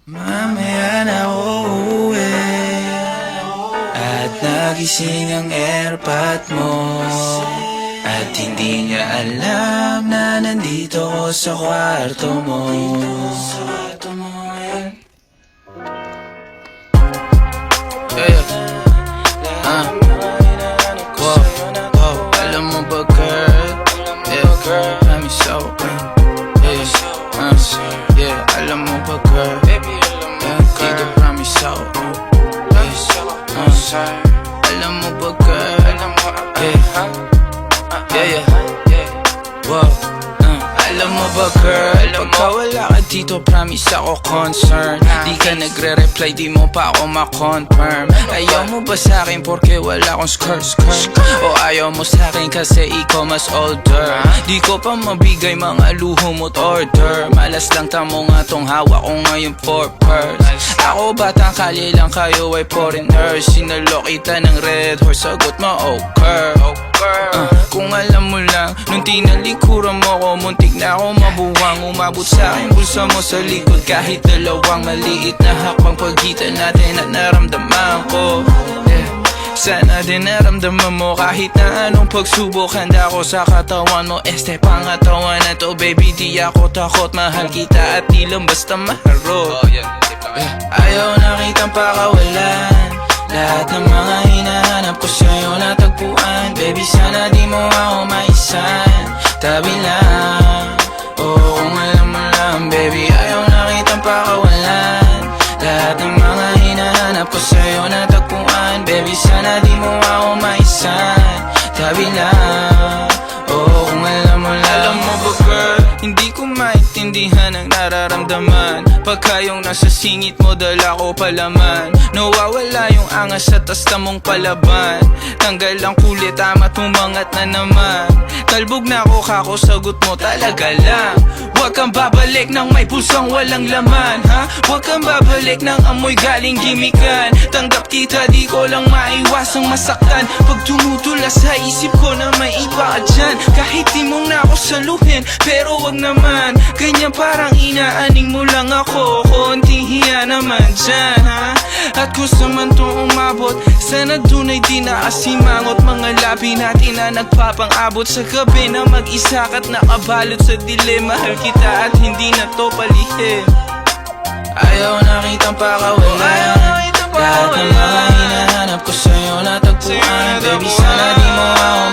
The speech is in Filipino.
Mamaya na uuwi at nagising ang airpot mo, at hindi niya alam na nandito ko sa kwarto mo. Alam mo ba, girl? Girl, I'm so alam mo ba, girl? Dito promise ako. Alam mo ba, girl? Alam mo ba, girl? Pagka wala ka dito, promise ako concern. Di ka nagre-reply, di mo pa ako ma-confirm. Ayaw mo ba sa'kin porque wala akong skirt? O ayaw mo sa'kin kasi ikaw mas older? Di ko pa mabigay mga luho mo't order. Malas lang tamo nga tong hawak ko ngayon for purse. Ako batang kali lang, kayo ay foreigners. Sinalo kita ng red horse, sagot mo okay. Kung alam mo lang, nung tinalikuran mo ko, muntik na ako mabuwang. Umabot sa'kin bulsa mo sa likod, kahit dalawang maliit na hakbang pagitan natin at naramdaman ko. Sana din naramdaman mo kahit na anong pagsubok. Handa ko sa katawan mo, pangatawan na to. Baby, di ako takot, mahal kita at di lang basta maharot. Ayaw na kitang pakawalan, lahat ng mga hinahanap ko sa'yo natagpuan. Baby, sana di mo ako maisan, tabi lang. Oo, kung alam mo lang, baby, ayaw na kitang pakawalan, lahat ng mga hinahanap ko sa'yo natagpuan. Baby, sana di mo ako maisan, tabi lang. Oo, kung alam mo lang. Alam mo ba, girl, hindi ko maintindihan ang nararamdaman pagka yung nasa singit mo dala ko palaman. Nawawala yung angas sa tasta mong palaban. Tanggal ang kulit, tama't umangat na naman. Talbog na ako, kako sagot mo talaga lang. Huwag kang babalik nang may pusang walang laman, ha? Huwag kang babalik nang amoy galing gimikan. Tanggap kita, di ko lang maiwasang masaktan. Pag tumutula sa isip ko na may iba ka dyan, kahit di mo na ako saluhin, pero wag naman ganyan, parang inaaning mo lang ako. Konting hiya naman dyan, ha? At kung saan man to umabot, sana dun ay di nakasimangot. Mga labi natin na nagpapang-abot sa gabi na mag-isa ka't nakabalot sa dilim. Mahal kita at hindi na to palihim. Ayaw na kitang pakawalan, lahat ng mga hinahanap ko sa'yo natagpuan. Baby, sana di mo ako